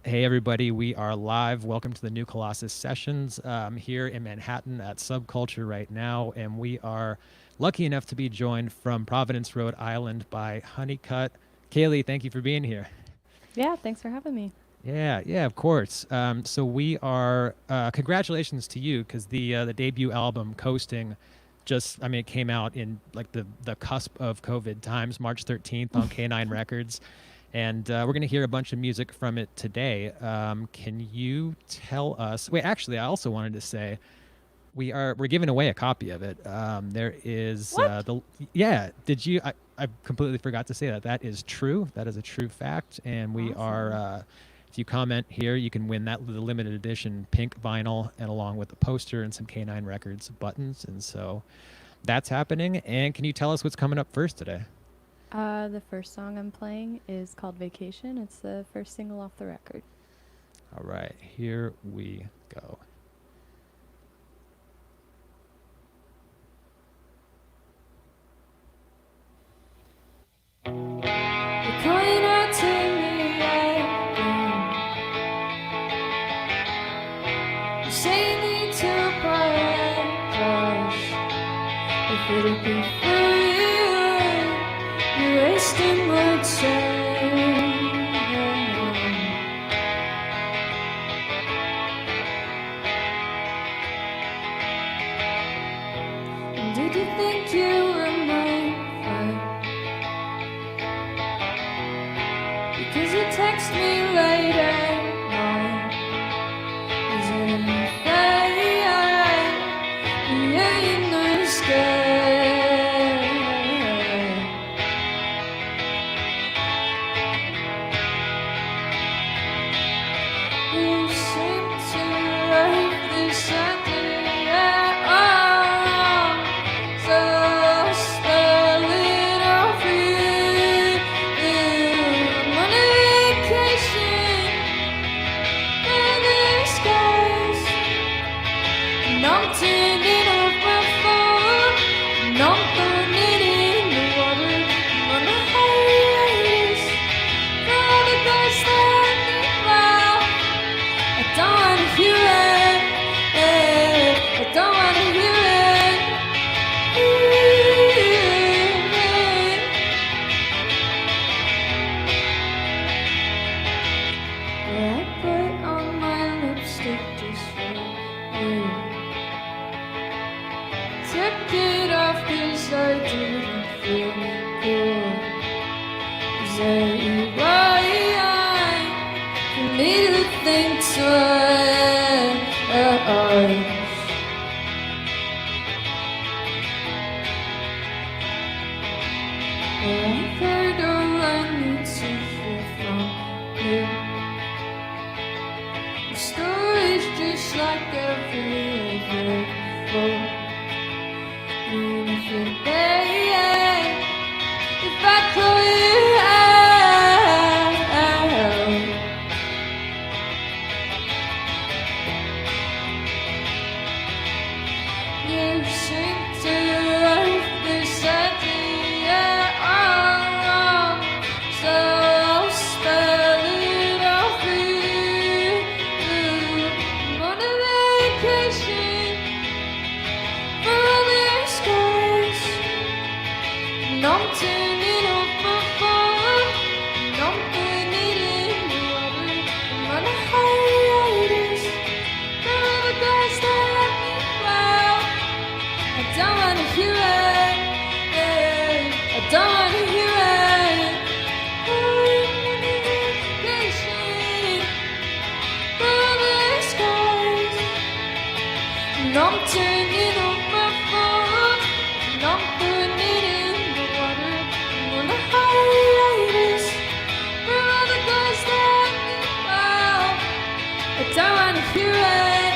Hey, everybody, we are live. Welcome to the new Colossus sessions here in Manhattan at Subculture right now. And we are lucky enough to be joined from Providence, Rhode Island by Cutt. Kaylee, thank you for being here. Yeah, thanks for having me. Yeah, of course. So we are, congratulations to you because the debut album, Coasting, it came out in like the cusp of COVID times, March 13th on K9 Records. And we're going to hear a bunch of music from it today. Can you tell us? Wait, actually, I also wanted to say we're giving away a copy of it. There is What? yeah. Did you? I completely forgot to say that. That is true. That is a true fact. And we are. Awesome. If you comment here, you can win the limited edition pink vinyl, and along with the poster and some K9 Records buttons. And so that's happening. And can you tell us what's coming up first today? The first song I'm playing is called Vacation. It's the first single off the record. All right, here we go. You're calling out to me again. You say you need to apologize. If it'll be for you, you're wasting my time. And did you think you were my friend? Because you text me late at night. Is it anything? Yeah, you know you're scared. You seem to like this idea. So I'll spell it out for you. I'm on a vacation in the skies, and I'm turning off my phone, and I'm throwing it in the water. I'm on a hiatus for all the guys that need love. I don't wanna hear it. I don't wanna hear it. I put on my lipstick just for you. Took it off 'cause I didn't feel cool. Is that you right for me to think twice? I've heard all I need to hear from you. Your story's just like every other book. And if you're there, if I call you out, you seem to like this idea. So I'll spell it out for you. I'm on a vacation for all the skies, and I'm turning off my phone, and I'm putting it in the water. I'm on a hiatus for all the guys that let me out. I don't wanna hear it. I don't wanna hear it. I'm on a vacation for all the skies, and I'm turning off my phone, and I'm putting it in the water. I'm on a hiatus for all the guys that let me out. I don't wanna hear it.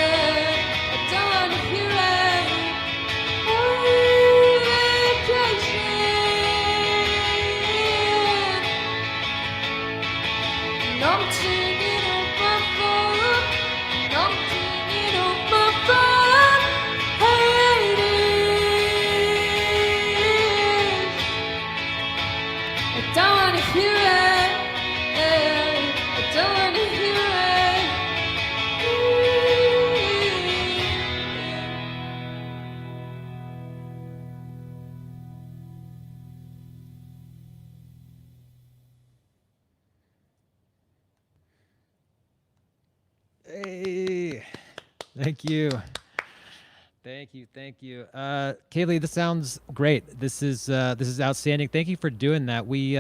I don't wanna hear it. Vacation. And I'm turning off my phone, and I'm turning off my phone. Hiatus. I don't wanna hear it. I don't wanna Hey, thank you. Thank you, thank you. Kaylee, this sounds great. This is outstanding. Thank you for doing that. We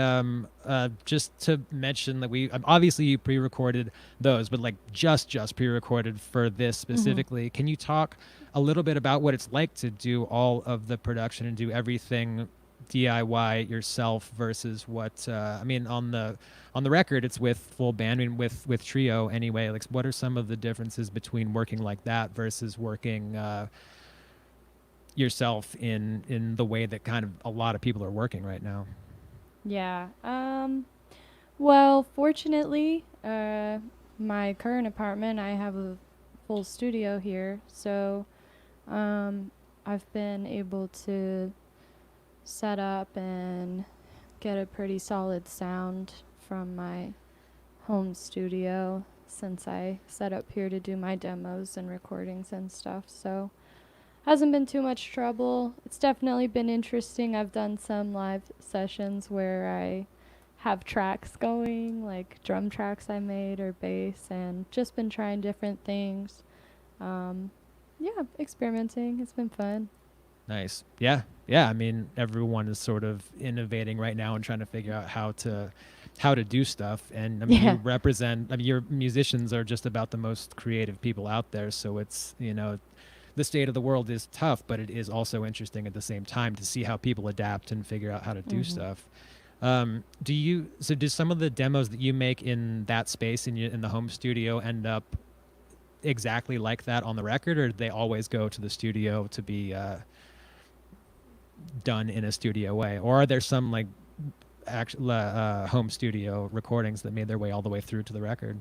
just to mention that we obviously you pre-recorded those, but like just pre-recorded for this Mhm. specifically. Can you talk a little bit about what it's like to do all of the production and do everything DIY yourself versus what I mean on the record it's with full band, I mean with trio anyway. Like what are some of the differences between working like that versus working yourself in the way that kind of a lot of people are working right now? Yeah. Well, fortunately, my current apartment, I have a full studio here, so I've been able to set up and get a pretty solid sound from my home studio since I set up here to do my demos and recordings and stuff. So hasn't been too much trouble. It's definitely been interesting. I've done some live sessions where I have tracks going, like drum tracks I made or bass, and just been trying different things. Um, yeah, experimenting. It's been fun. Nice. Yeah. Yeah. I mean, everyone is sort of innovating right now and trying to figure out how to do stuff. And I mean, you Yeah. represent. I mean, your musicians are just about the most creative people out there. So it's the state of the world is tough, but it is also interesting at the same time to see how people adapt and figure out how to do Mhm. stuff. Do some of the demos that you make in that space in the home studio end up exactly like that on the record, or do they always go to the studio to be done in a studio way, or are there some like actual home studio recordings that made their way all the way through to the record?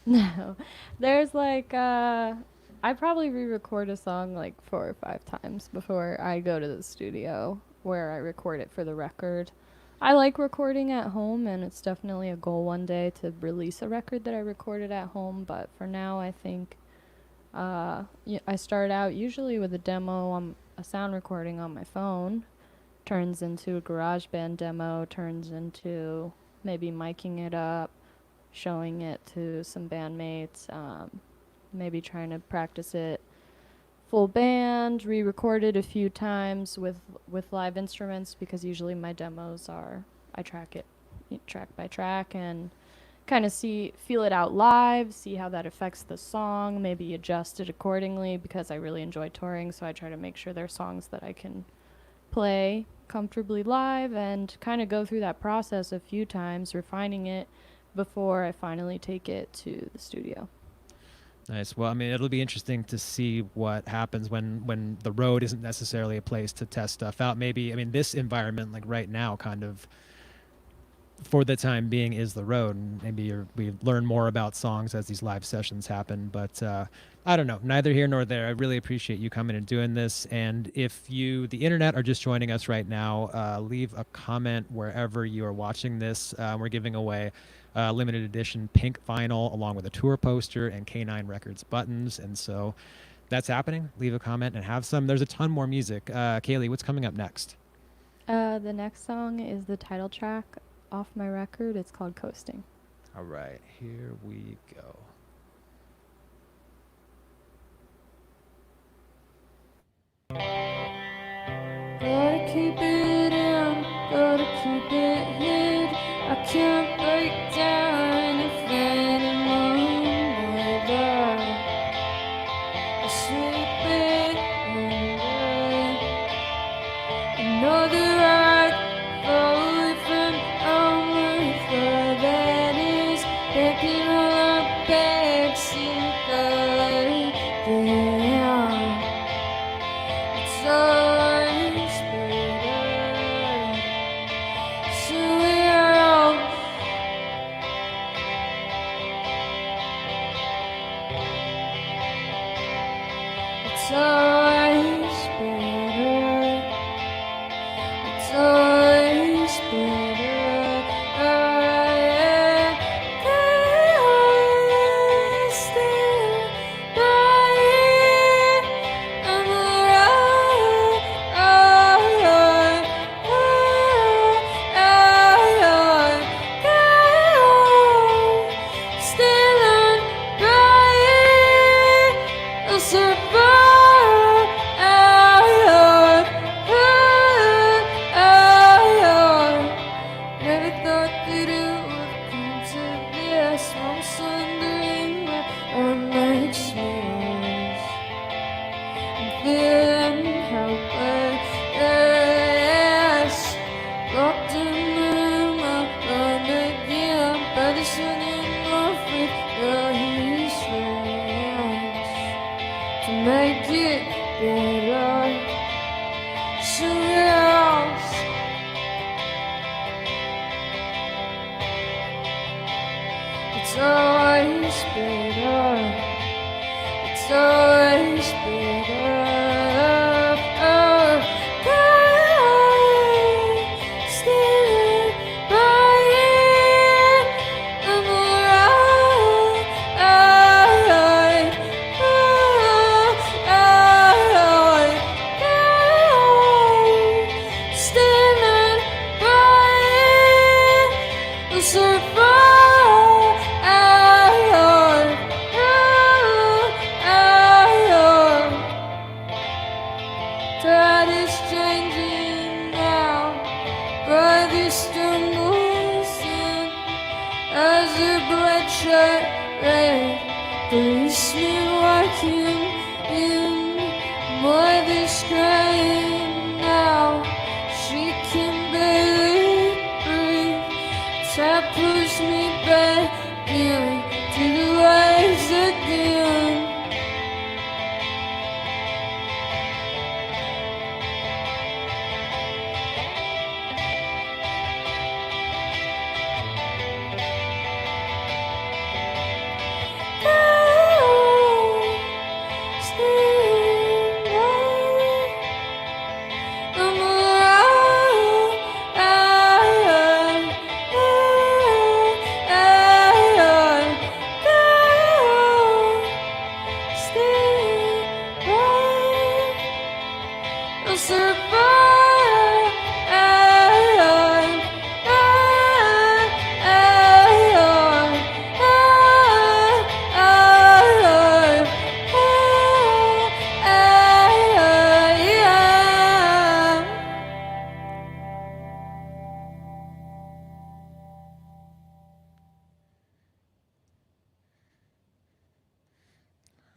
No. There's like I probably re-record a song like 4 or 5 times before I go to the studio where I record it for the record. I like recording at home and it's definitely a goal one day to release a record that I recorded at home, but for now I think I start out usually with a demo on a sound recording on my phone, turns into a GarageBand demo, turns into maybe miking it up, showing it to some bandmates, maybe trying to practice it full band, re-recorded a few times with live instruments because usually my demos are I track it track by track and kind of see feel it out live, see how that affects the song, maybe adjust it accordingly because I really enjoy touring, so I try to make sure they're songs that I can play comfortably live and kind of go through that process a few times, refining it before I finally take it to the studio. Nice. Well, I mean, it'll be interesting to see what happens when the road isn't necessarily a place to test stuff out. Maybe, I mean, this environment, like right now, kind of for the time being is the road, and maybe we learn more about songs as these live sessions happen. But I don't know, neither here nor there. I really appreciate you coming and doing this. And if you the internet are just joining us right now, leave a comment wherever you are watching this. We're giving away limited edition pink vinyl along with a tour poster and K9 Records buttons, and so that's happening. Leave a comment and have some. There's a ton more music. Kaylee, what's coming up next? The next song is the title track off my record. It's called Coasting. All right, here we go. Gotta keep it in, gotta keep it hid. I can't break down if anymore. I sleep it under. I know that I fall from onward for that is taking all our backseat yeah. It's always better. So we're all it's always better. It's always better. Still by it. I'm alright. Still on by I'm sundering what makes me lose. I'm feeling helpless, locked in the room alone again. But it's running off with your friends to make it better. Somewhere else. It's always better. It's always better. Standing by you, I'm alright. Standing by you, I'll survive. Tide is changing now, but this stumbles in as a bloodshot red policeman walking in. Mother's crying now, she can barely breathe. Tide pulls me back in to the lights again.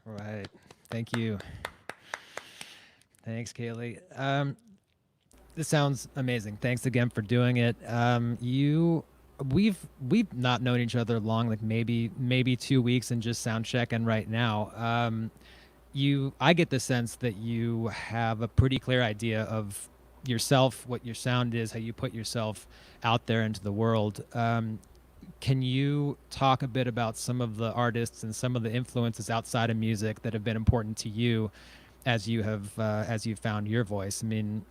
Right. Thank you. Thanks, Kaylee. This sounds amazing. Thanks again for doing it. We've not known each other long, like maybe 2 weeks, and just sound checking right now. I get the sense that you have a pretty clear idea of yourself, what your sound is, how you put yourself out there into the world. Can you talk a bit about some of the artists and some of the influences outside of music that have been important to you as you found your voice? I mean,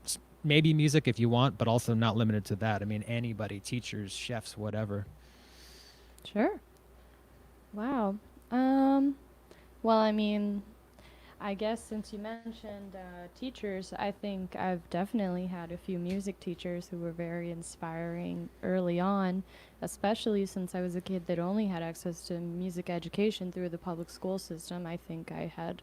maybe music if you want, but also not limited to that. I mean, anybody, teachers, chefs, whatever. Sure. Wow. Well, I mean, I guess since you mentioned teachers, I think I've definitely had a few music teachers who were very inspiring early on, especially since I was a kid that only had access to music education through the public school system. I think I had,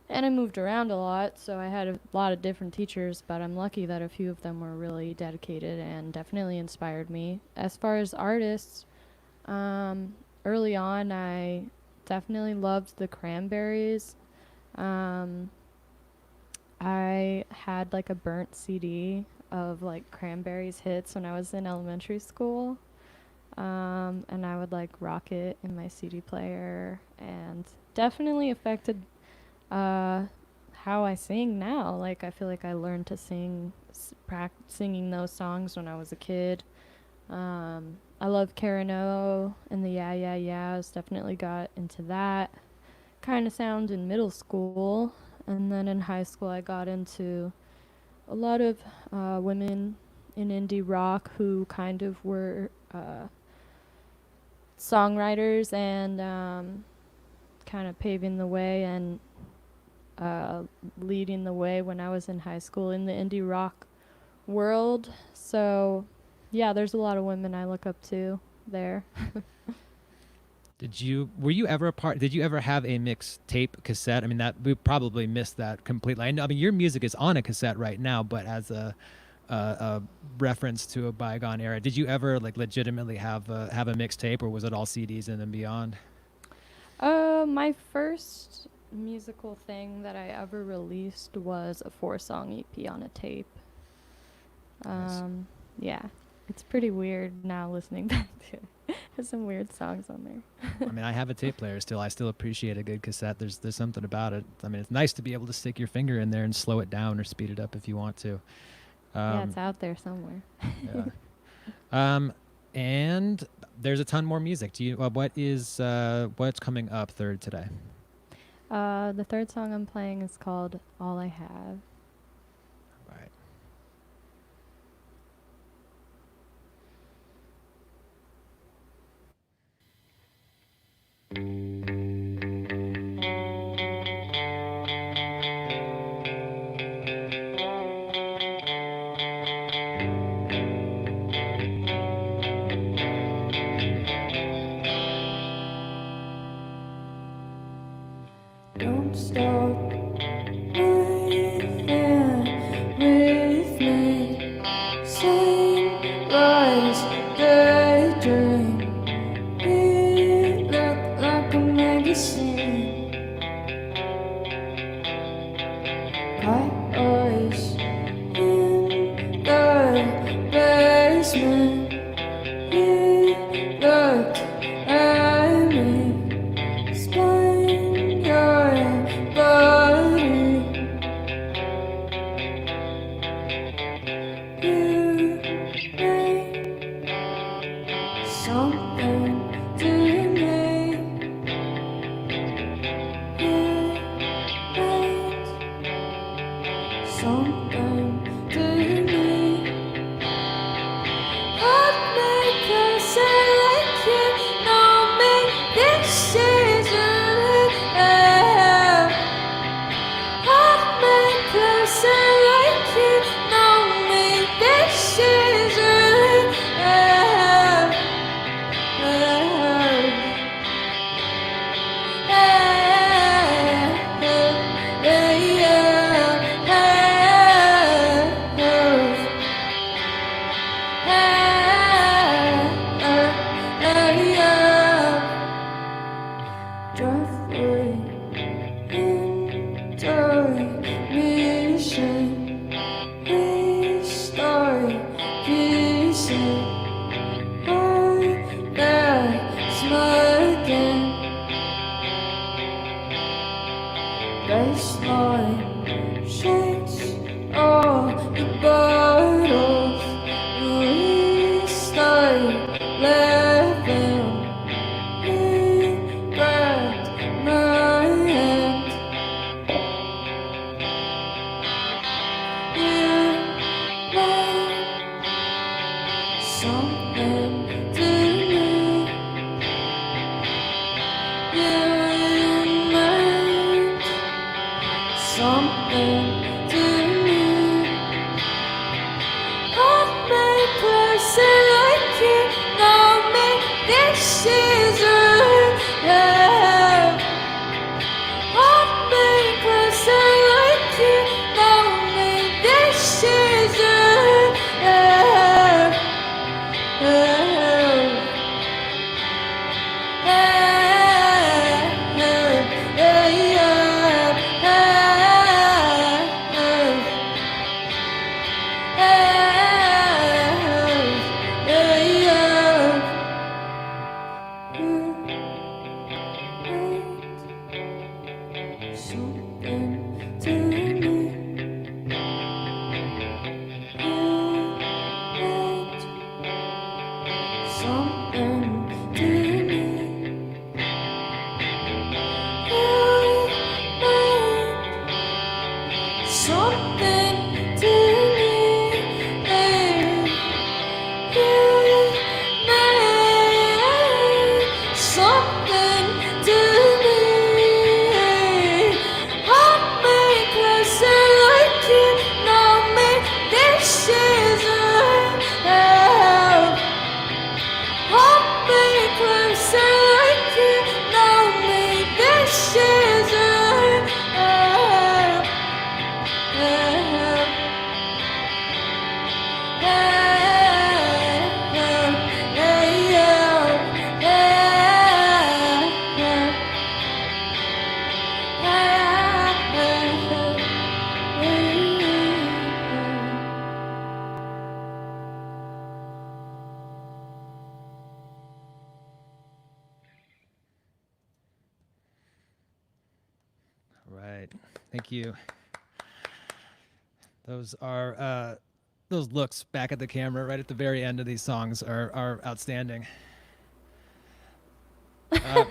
and I moved around a lot, so I had a lot of different teachers, but I'm lucky that a few of them were really dedicated and definitely inspired me. As far as artists, early on, I definitely loved the Cranberries. Um, I had like a burnt CD of like Cranberries hits when I was in elementary school. And I would like rock it in my CD player, and definitely affected uh, how I sing now. Like I feel like I learned to singing those songs when I was a kid. I love Karen O and the Yeah Yeah Yeahs. Definitely got into that kind of sound in middle school, and then in high school I got into a lot of women in indie rock who kind of were songwriters and kind of paving the way and leading the way when I was in high school in the indie rock world. So, yeah, there's a lot of women I look up to there. Were you ever a part, did you ever have a mixtape cassette? I mean, that we probably missed that completely. I know, I mean, your music is on a cassette right now, but as a a reference to a bygone era. Did you ever like legitimately have a mixtape, or was it all CDs and then beyond? My first musical thing that I ever released was a 4-song EP on a tape. Nice. Yeah, it's pretty weird now listening back to it. There's some weird songs on there. I mean, I have a tape player still. I still appreciate a good cassette. There's something about it. I mean, it's nice to be able to stick your finger in there and slow it down or speed it up if you want to. Yeah, it's out there somewhere. Yeah. And there's a ton more music. Do you? What's coming up third today? The third song I'm playing is called All I Have. Right. Don't stop breathing with me. Sunrise, daydream. We look like a magazine. Bright eyes in the basement. You look at me. Spine your body. You mean something to me. You mean something to me. Hold me closer like you know me. This is real. Hold me closer like you know me. This is real. Intermission, restart, pieces. Smoking baseline shakes all the bottles. We start laughing. You grabbed my hand. You meant something to me. You meant something to me. Hold me closer like you know me. This is real. Hold me closer like you know me. This is real. Right. Thank you. Those are those looks back at the camera right at the very end of these songs are outstanding. Uh,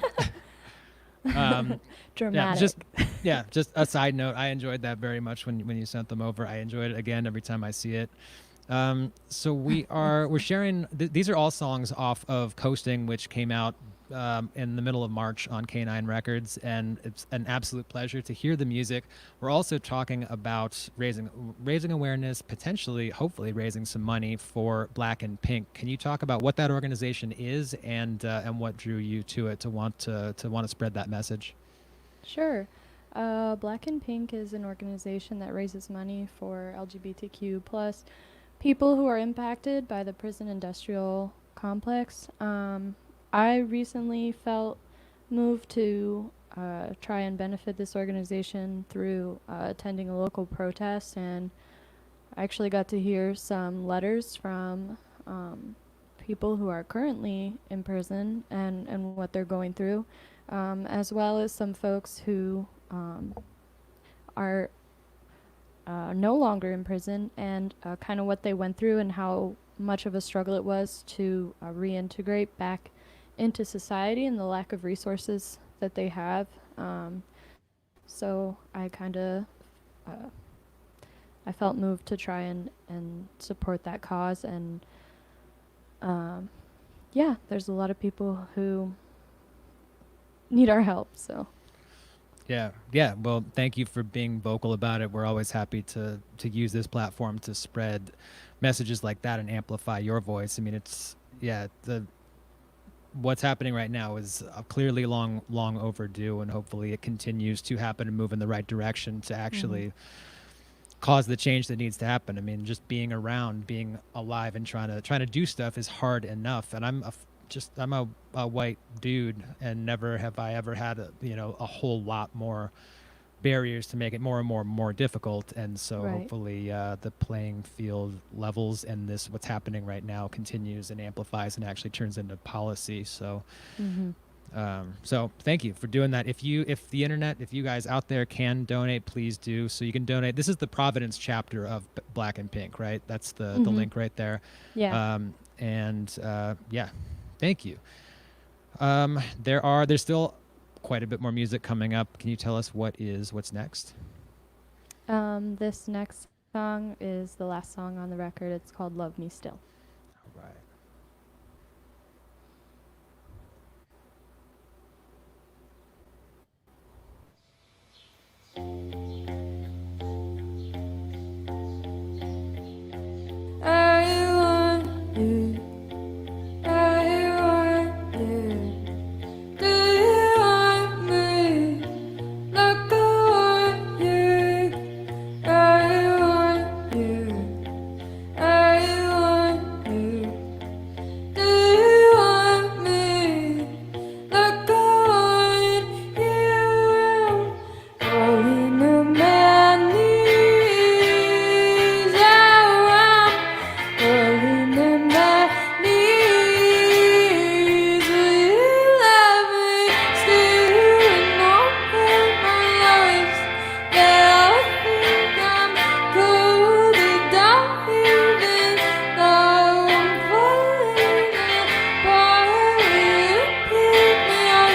yeah, Dramatic. just a side note. I enjoyed that very much when you sent them over. I enjoyed it again every time I see it. So we're sharing. These are all songs off of Coasting, which came out in the middle of March on K9 Records, and it's an absolute pleasure to hear the music. We're also talking about raising awareness, potentially, hopefully, raising some money for Black and Pink. Can you talk about what that organization is and what drew you to it to want to spread that message? Sure. Black and Pink is an organization that raises money for LGBTQ plus people who are impacted by the prison industrial complex. I recently felt moved to try and benefit this organization through attending a local protest, and I actually got to hear some letters from people who are currently in prison and what they're going through, as well as some folks who are no longer in prison, and kind of what they went through and how much of a struggle it was to reintegrate back into society and the lack of resources that they have. So I kind of I felt moved to try and support that cause, and yeah, there's a lot of people who need our help, so. Yeah. Well, thank you for being vocal about it. We're always happy to use this platform to spread messages like that and amplify your voice. I mean, it's what's happening right now is clearly long overdue, and hopefully it continues to happen and move in the right direction to actually cause the change that needs to happen. I mean, just being around, being alive, and trying to do stuff is hard enough. And I'm a white dude, and never have I ever had a whole lot more barriers to make it more and more difficult. And so Right. hopefully the playing field levels, and this what's happening right now continues and amplifies and actually turns into policy. So so thank you for doing that. If you guys out there can donate, please do. So you can donate. This is the Providence chapter of Black and Pink, right? That's the link right there. Yeah. Yeah, thank you. There's still quite a bit more music coming up. Can you tell us what's next? This next song is the last song on the record. It's called Love Me Still. All right. I want you. I want you. Do you want me like I want you? I want you. I want you. Do you want me like I want you? Falling on my knees, I want. Falling on my knees, will you love me still? Not in my life. Yeah, I think I'm cold and don't even know I'm falling apart. Will you pick me up?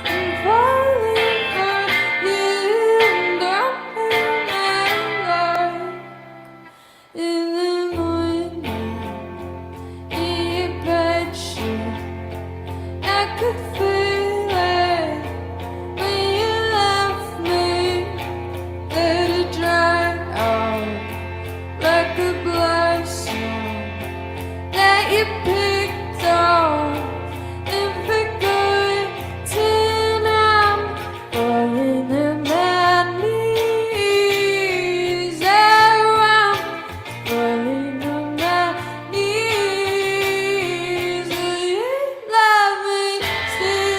I'm falling for you, and don't hurt my life. In the morning, in your bedsheet, I could feel it when you left me. Let it dry out like a blossom that you picked off and forgotten. I'm falling on my knees. I'm falling on my knees. Will you love me still?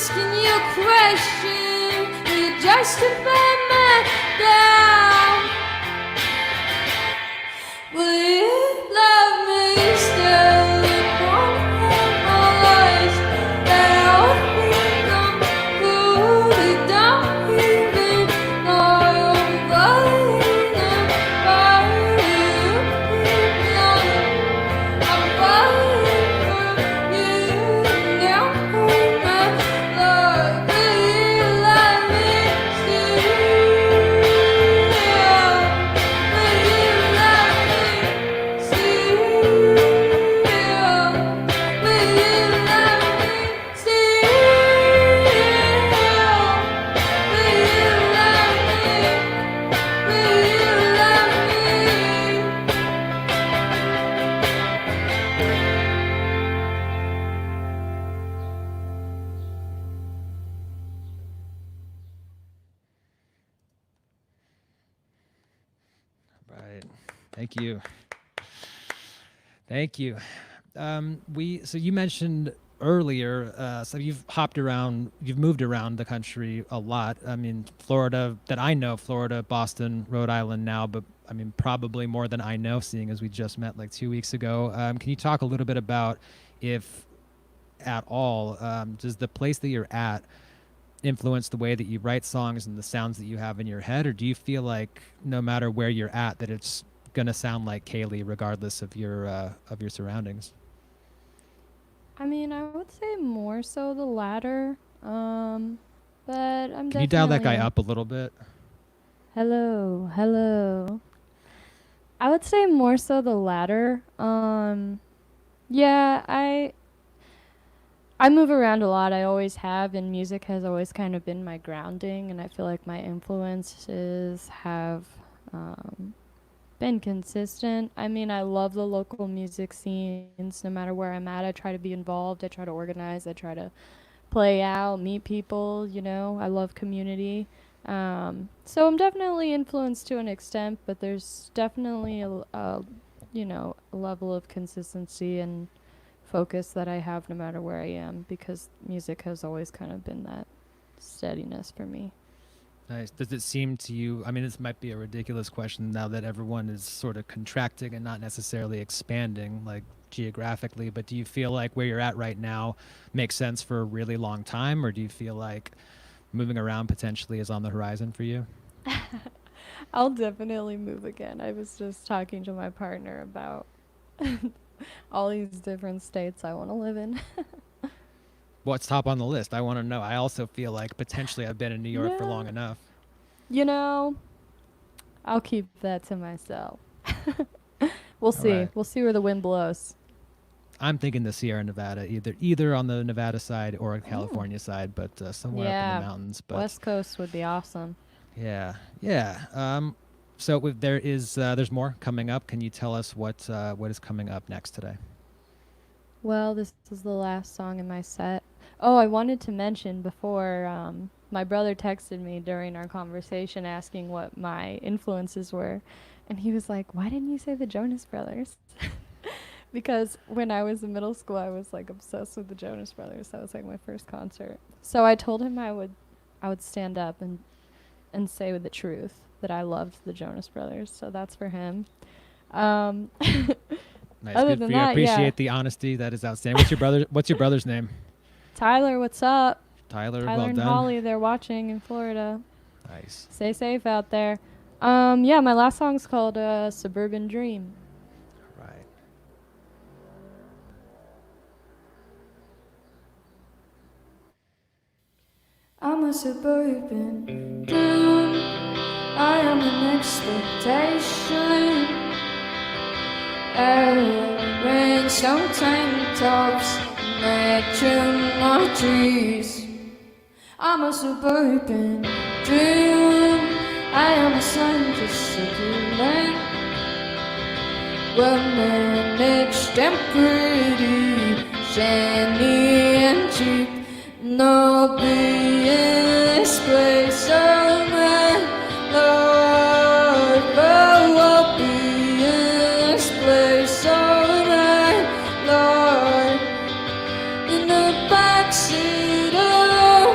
asking you a question. Will you justify my doubt? Will you love me still? One of my lies that I think I'm fully done even though I'm falling apart. I'm falling for you now. My love, will you love me still? Will you love me still? Will you love me still? Will you love me? Will you love me? Right. Thank you. Thank you. So you mentioned earlier, so you've hopped around, you've moved around the country a lot. I mean, Florida, that I know, Florida, Boston, Rhode Island now, but I mean, probably more than I know, seeing as we just met like 2 weeks ago. Can you talk a little bit about, if at all, does the place that you're at influence the way that you write songs and the sounds that you have in your head, or do you feel like no matter where you're at, that it's gonna sound like Kaylee regardless of your surroundings? I mean, I would say more so the latter. But I'm Can you dial that guy definitely- up a little bit? Hello, hello. I would say more so the latter. Yeah, I move around a lot. I always have, and music has always kind of been my grounding, and I feel like my influences have been consistent. I mean, I love the local music scenes. No matter where I'm at, I try to be involved. I try to organize. I try to play out, meet people. You know, I love community. So I'm definitely influenced to an extent, but there's definitely a level of consistency and focus that I have no matter where I am, because music has always kind of been that steadiness for me. Nice. Does it seem to you, I mean, this might be a ridiculous question now that everyone is sort of contracting and not necessarily expanding, like geographically, but do you feel like where you're at right now makes sense for a really long time, or do you feel like moving around potentially is on the horizon for you? I'll definitely move again. I was just talking to my partner about all these different states I want to live in. What's top on the list? I want to know. I also feel like potentially I've been in New York for Yeah. long enough. You know, I'll keep that to myself. We'll see. right. We'll see where the wind blows. I'm thinking the Sierra Nevada, either on the Nevada side or California side, but somewhere up Yeah, in the mountains. But West Coast would be awesome. yeah. So there's more coming up. Can you tell us what is coming up next today? Well, this is the last song in my set. Oh, I wanted to mention before, my brother texted me during our conversation asking what my influences were. And he was like, "Why didn't you say the Jonas Brothers?" Because when I was in middle school, I was like obsessed with the Jonas Brothers. That was like my first concert. So I told him I would stand up and say with the truth that I loved the Jonas Brothers. So that's for him. Nice. Other Good than for you. I that, appreciate yeah. the honesty. That is outstanding. What's your brother's name? Tyler, what's up? Tyler. Tyler Well and done. Holly, they're watching in Florida. Nice. Stay safe out there. Yeah, my last song's called Suburban Dream. Right. I'm a suburban dude. I am an expectation. Wearing some tank tops, matching my trees. I'm a suburban dream. I am a scientist of the land. Well managed and pretty, shiny and cheap. No BS place on my Lord, but BS place on my Lord. In the backseat of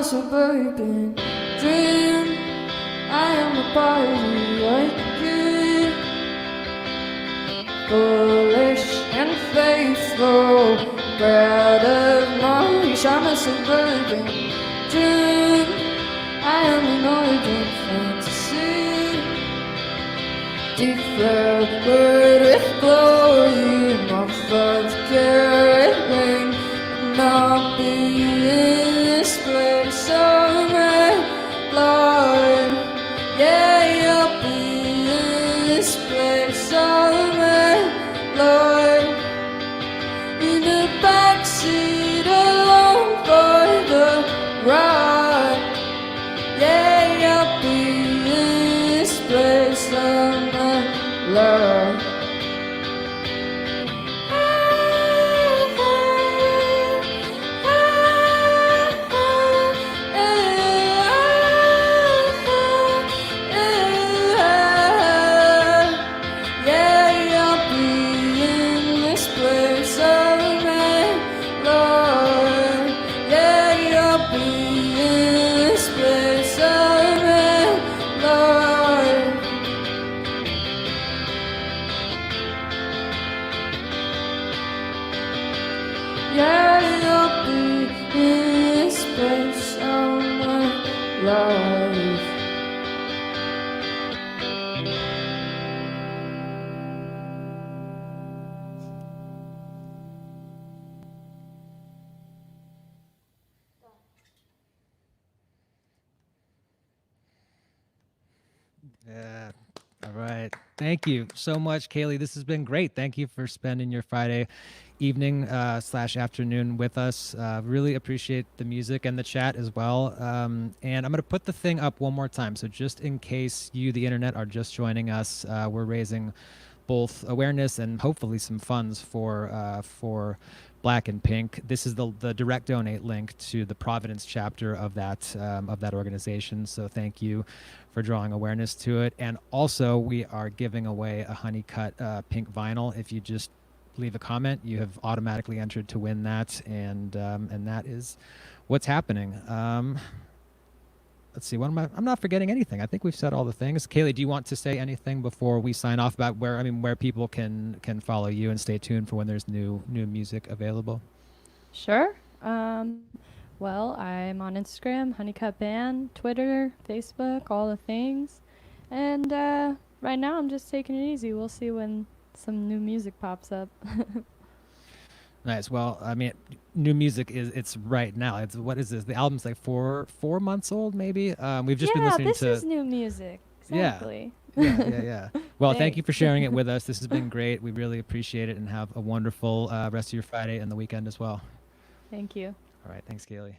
suburban dream. I am a body like you, foolish and faithful, proud of my wish. I'm a suburban dream. I am an organ fantasy, deflowered with glory, my 5-carat ring, and I'll be in this place of red light. Yeah, I'll be in this place of red light, in the backseat alone for the ride. Yeah, I'll be in this place of my life. Yeah, I'll be in this place of my life. Yeah. All right. Thank you so much, Kaylee. This has been great. Thank you for spending your Friday evening slash afternoon with us. Really appreciate the music and the chat as well. And I'm going to put the thing up one more time. So just in case you, the internet, are just joining us, we're raising both awareness and hopefully some funds for Black and Pink. This is the direct donate link to the Providence chapter of that organization. So thank you for drawing awareness to it. And also, we are giving away a Honeycutt pink vinyl. If you just leave a comment, you have automatically entered to win that, and that is what's happening. Let's see. What am I? I'm not forgetting anything. I think we've said all the things. Kaylee, do you want to say anything before we sign off about where people can follow you and stay tuned for when there's new music available? Sure. Well, I'm on Instagram, Honeycutt Band, Twitter, Facebook, all the things. And right now I'm just taking it easy. We'll see when some new music pops up. Nice. Well, I mean, new music it's right now. It's what is this? The album's like four months old, maybe. We've just been listening this to. is new music. Exactly. Yeah. Well, thank you for Thanks. sharing it with us. This has been great. We really appreciate it, and have a wonderful rest of your Friday and the weekend as well. Thank you. All right. Thanks, Kaylee.